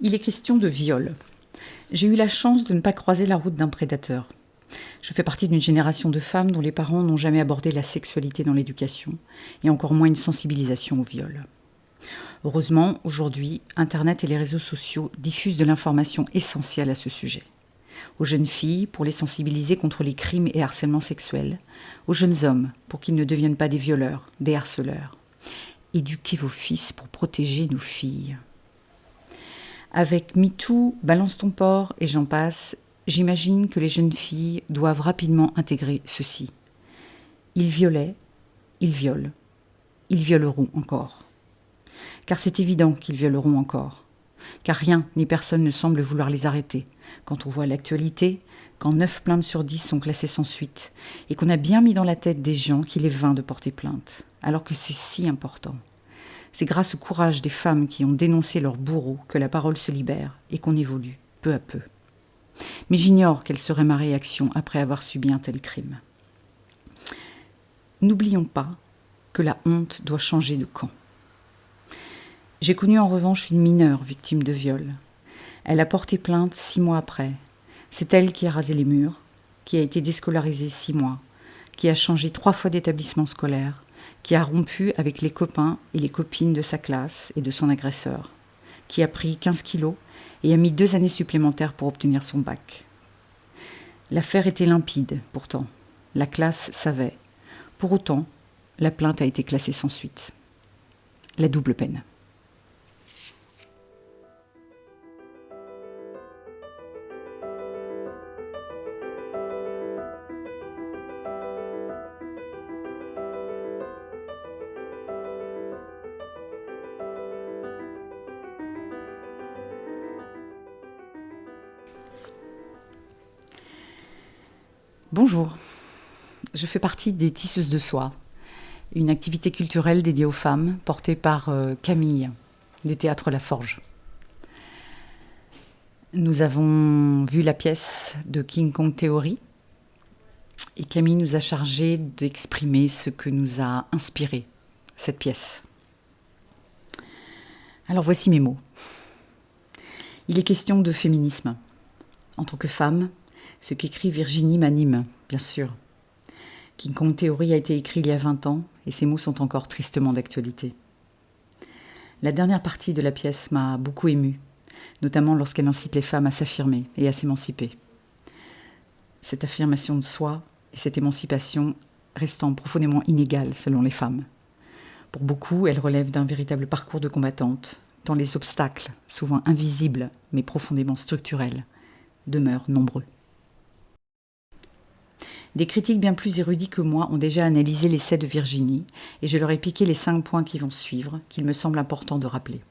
Il est question de viol. J'ai eu la chance de ne pas croiser la route d'un prédateur. Je fais partie d'une génération de femmes dont les parents n'ont jamais abordé la sexualité dans l'éducation, et encore moins une sensibilisation au viol. Heureusement, aujourd'hui, Internet et les réseaux sociaux diffusent de l'information essentielle à ce sujet. Aux jeunes filles, pour les sensibiliser contre les crimes et harcèlements sexuels. Aux jeunes hommes, pour qu'ils ne deviennent pas des violeurs, des harceleurs. Éduquez vos fils pour protéger nos filles. Avec MeToo, Balance ton porc et j'en passe, j'imagine que les jeunes filles doivent rapidement intégrer ceci. Ils violaient, ils violent, ils violeront encore. Car c'est évident qu'ils violeront encore. Car rien ni personne ne semble vouloir les arrêter. Quand on voit l'actualité, quand 9 plaintes sur 10 sont classées sans suite, et qu'on a bien mis dans la tête des gens qu'il est vain de porter plainte, alors que c'est si important. C'est grâce au courage des femmes qui ont dénoncé leur bourreau que la parole se libère et qu'on évolue, peu à peu. Mais j'ignore quelle serait ma réaction après avoir subi un tel crime. N'oublions pas que la honte doit changer de camp. J'ai connu en revanche une mineure victime de viol. Elle a porté plainte 6 mois après. C'est elle qui a rasé les murs, qui a été déscolarisée 6 mois, qui a changé 3 fois d'établissement scolaire, qui a rompu avec les copains et les copines de sa classe et de son agresseur, qui a pris 15 kilos et a mis 2 années supplémentaires pour obtenir son bac. L'affaire était limpide, pourtant. La classe savait. Pour autant, la plainte a été classée sans suite. La double peine. Bonjour, je fais partie des Tisseuses de soie, une activité culturelle dédiée aux femmes portée par Camille du théâtre La Forge. Nous avons vu la pièce de King Kong Theory et Camille nous a chargé d'exprimer ce que nous a inspiré cette pièce. Alors voici mes mots. Il est question de féminisme. En tant que femme, ce qu'écrit Virginie m'anime, bien sûr. King Kong Theory a été écrit il y a 20 ans et ces mots sont encore tristement d'actualité. La dernière partie de la pièce m'a beaucoup émue, notamment lorsqu'elle incite les femmes à s'affirmer et à s'émanciper. Cette affirmation de soi et cette émancipation restant profondément inégales selon les femmes. Pour beaucoup, elle relève d'un véritable parcours de combattante, tant les obstacles, souvent invisibles mais profondément structurels, demeurent nombreux. Des critiques bien plus érudits que moi ont déjà analysé l'essai de Virginie et je leur ai piqué les 5 points qui vont suivre, qu'il me semble important de rappeler.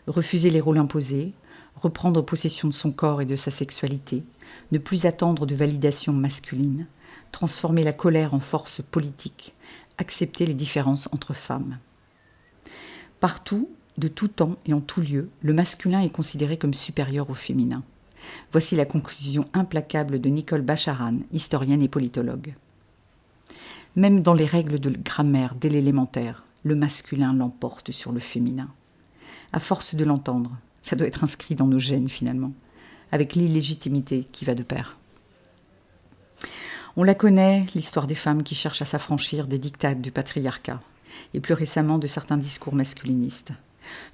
Refuser les rôles imposés, reprendre possession de son corps et de sa sexualité, ne plus attendre de validation masculine, transformer la colère en force politique, accepter les différences entre femmes. Partout, de tout temps et en tout lieu, le masculin est considéré comme supérieur au féminin. Voici la conclusion implacable de Nicole Bacharan, historienne et politologue. Même dans les règles de grammaire dès l'élémentaire, le masculin l'emporte sur le féminin. À force de l'entendre, ça doit être inscrit dans nos gènes finalement, avec l'illégitimité qui va de pair. On la connaît, l'histoire des femmes qui cherchent à s'affranchir des diktats du patriarcat, et plus récemment de certains discours masculinistes.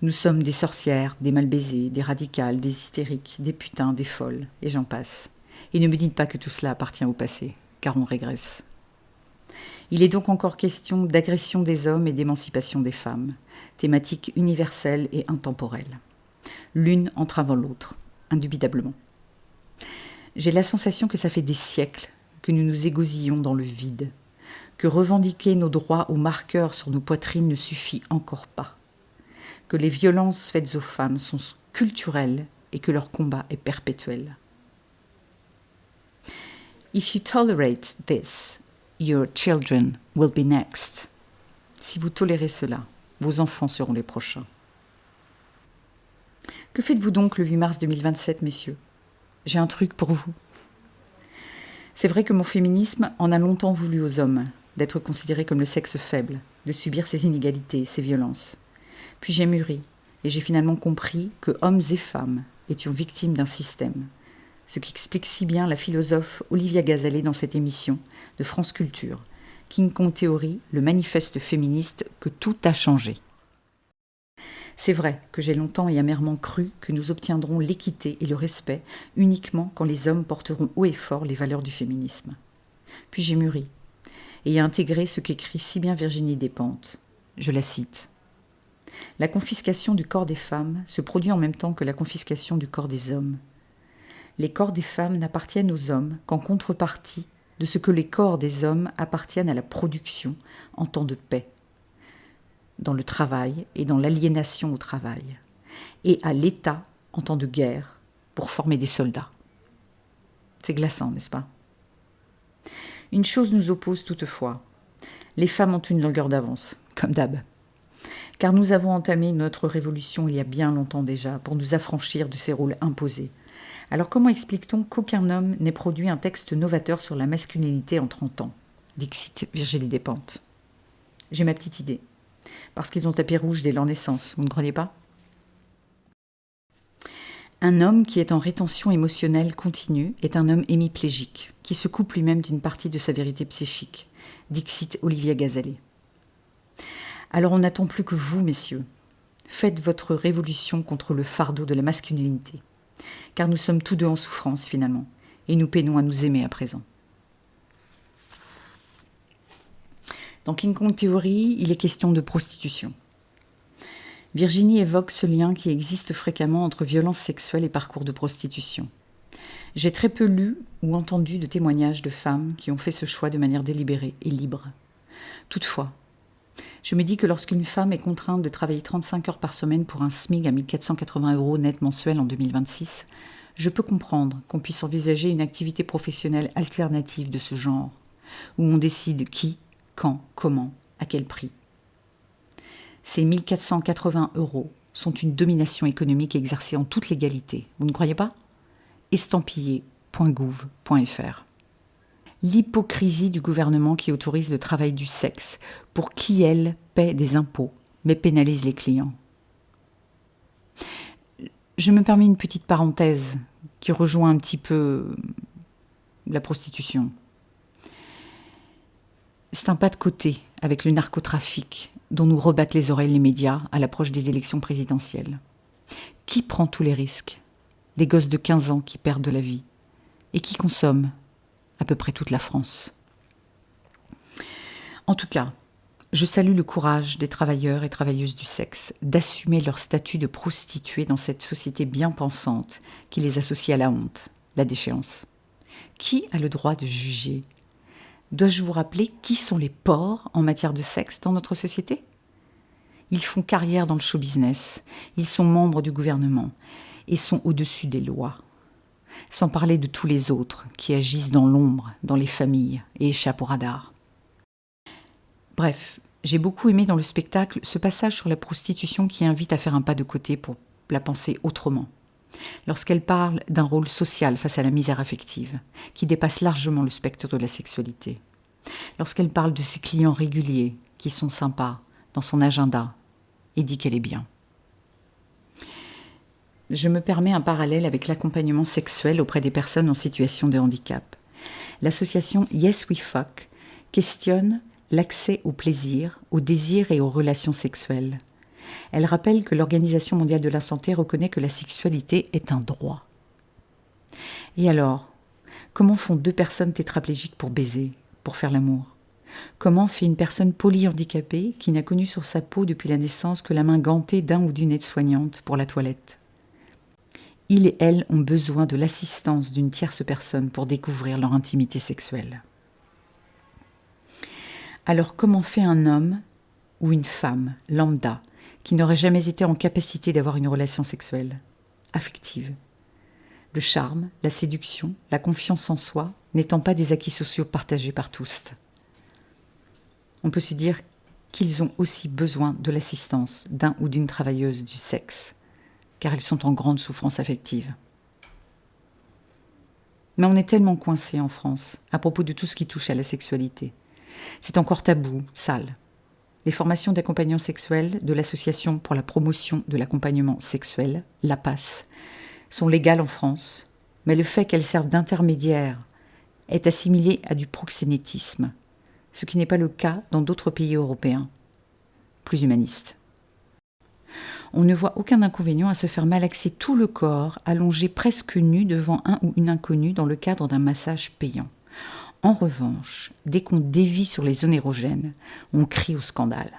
Nous sommes des sorcières, des mal baisées, des radicales, des hystériques, des putains, des folles, et j'en passe. Et ne me dites pas que tout cela appartient au passé, car on régresse. Il est donc encore question d'agression des hommes et d'émancipation des femmes, thématique universelle et intemporelle. L'une entravant l'autre, indubitablement. J'ai la sensation que ça fait des siècles que nous nous égosillons dans le vide, que revendiquer nos droits aux marqueurs sur nos poitrines ne suffit encore pas, que les violences faites aux femmes sont culturelles et que leur combat est perpétuel. If you tolerate this, your children will be next. Si vous tolérez cela, vos enfants seront les prochains. Que faites-vous donc le 8 mars 2027, messieurs ? J'ai un truc pour vous. C'est vrai que mon féminisme en a longtemps voulu aux hommes, d'être considérés comme le sexe faible, de subir ces inégalités, ces violences. Puis j'ai mûri, Et j'ai finalement compris que hommes et femmes étions victimes d'un système. Ce qui explique si bien la philosophe Olivia Gazalet dans cette émission de France Culture, King Kong Theory, le manifeste féministe que tout a changé. C'est vrai que j'ai longtemps et amèrement cru que nous obtiendrons l'équité et le respect uniquement quand les hommes porteront haut et fort les valeurs du féminisme. Puis j'ai mûri et intégré ce qu'écrit si bien Virginie Despentes. Je la cite. « La confiscation du corps des femmes se produit en même temps que la confiscation du corps des hommes. Les corps des femmes n'appartiennent aux hommes qu'en contrepartie de ce que les corps des hommes appartiennent à la production en temps de paix, dans le travail et dans l'aliénation au travail, et à l'État en temps de guerre pour former des soldats. » C'est glaçant, n'est-ce pas ? Une chose nous oppose toutefois. Les femmes ont une longueur d'avance, comme d'hab. Car nous avons entamé notre révolution il y a bien longtemps déjà pour nous affranchir de ces rôles imposés. Alors comment explique-t-on qu'aucun homme n'ait produit un texte novateur sur la masculinité en 30 ans ? Dixit Virginie Despentes. J'ai ma petite idée. Parce qu'ils ont tapis rouge dès leur naissance, vous ne croyez pas ? Un homme qui est en rétention émotionnelle continue est un homme hémiplégique, qui se coupe lui-même d'une partie de sa vérité psychique. Dixit Olivia Gazalet. Alors on n'attend plus que vous, messieurs. Faites votre révolution contre le fardeau de la masculinité. Car nous sommes tous deux en souffrance finalement, et nous peinons à nous aimer à présent. Dans King Kong Theory, il est question de prostitution. Virginie évoque ce lien qui existe fréquemment entre violences sexuelles et parcours de prostitution. J'ai très peu lu ou entendu de témoignages de femmes qui ont fait ce choix de manière délibérée et libre. Toutefois, je me dis que lorsqu'une femme est contrainte de travailler 35 heures par semaine pour un SMIC à 1 480 € net mensuel en 2026, je peux comprendre qu'on puisse envisager une activité professionnelle alternative de ce genre, où on décide qui, quand, comment, à quel prix. Ces 1 480 € sont une domination économique exercée en toute légalité, vous ne croyez pas ? Estampillé.gouv.fr. L'hypocrisie du gouvernement qui autorise le travail du sexe pour qui, elle, paie des impôts, mais pénalise les clients. Je me permets une petite parenthèse qui rejoint un petit peu la prostitution. C'est un pas de côté avec le narcotrafic dont nous rebattent les oreilles les médias à l'approche des élections présidentielles. Qui prend tous les risques ? Des gosses de 15 ans qui perdent de la vie. Et qui consomment ? À peu près toute la France. En tout cas, je salue le courage des travailleurs et travailleuses du sexe d'assumer leur statut de prostituées dans cette société bien pensante qui les associe à la honte, la déchéance. Qui a le droit de juger ? Dois-je vous rappeler qui sont les porcs en matière de sexe dans notre société ? Ils font carrière dans le show business, ils sont membres du gouvernement et sont au-dessus des lois. Sans parler de tous les autres qui agissent dans l'ombre, dans les familles et échappent au radar. Bref, j'ai beaucoup aimé dans le spectacle ce passage sur la prostitution qui invite à faire un pas de côté pour la penser autrement. Lorsqu'elle parle d'un rôle social face à la misère affective, qui dépasse largement le spectre de la sexualité. Lorsqu'elle parle de ses clients réguliers, qui sont sympas, dans son agenda, et dit qu'elle est bien. Je me permets un parallèle avec l'accompagnement sexuel auprès des personnes en situation de handicap. L'association Yes We Fuck questionne l'accès au plaisir, au désir et aux relations sexuelles. Elle rappelle que l'Organisation mondiale de la santé reconnaît que la sexualité est un droit. Et alors, comment font deux personnes tétraplégiques pour baiser, pour faire l'amour ? Comment fait une personne polyhandicapée qui n'a connu sur sa peau depuis la naissance que la main gantée d'un ou d'une aide-soignante pour la toilette ? Ils et elles ont besoin de l'assistance d'une tierce personne pour découvrir leur intimité sexuelle. Alors comment fait un homme ou une femme lambda qui n'aurait jamais été en capacité d'avoir une relation sexuelle, affective ? Le charme, la séduction, la confiance en soi n'étant pas des acquis sociaux partagés par tous. On peut se dire qu'ils ont aussi besoin de l'assistance d'un ou d'une travailleuse du sexe, car ils sont en grande souffrance affective. Mais on est tellement coincé en France à propos de tout ce qui touche à la sexualité. C'est encore tabou, sale. Les formations d'accompagnants sexuels de l'Association pour la promotion de l'accompagnement sexuel, l'APAS, sont légales en France, mais le fait qu'elles servent d'intermédiaires est assimilé à du proxénétisme, ce qui n'est pas le cas dans d'autres pays européens, plus humanistes. On ne voit aucun inconvénient à se faire malaxer tout le corps, allongé presque nu devant un ou une inconnue dans le cadre d'un massage payant. En revanche, dès qu'on dévie sur les zones érogènes, on crie au scandale.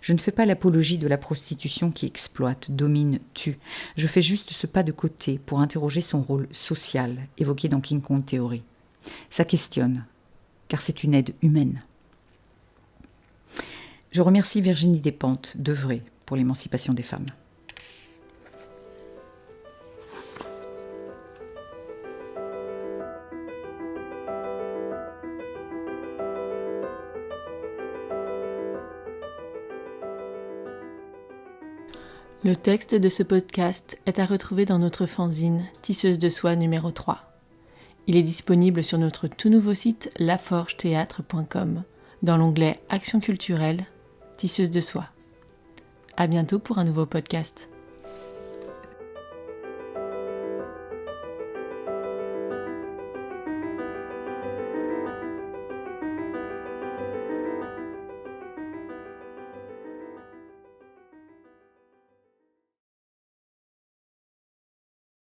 Je ne fais pas l'apologie de la prostitution qui exploite, domine, tue. Je fais juste ce pas de côté pour interroger son rôle social, évoqué dans King Kong Theory. Ça questionne, car c'est une aide humaine. Je remercie Virginie Despentes d'œuvrer pour l'émancipation des femmes. Le texte de ce podcast est à retrouver dans notre fanzine Tisseuse de soie numéro 3. Il est disponible sur notre tout nouveau site laforgetheatre.com dans l'onglet Action culturelle, Tisseuse de soie. À bientôt pour un nouveau podcast.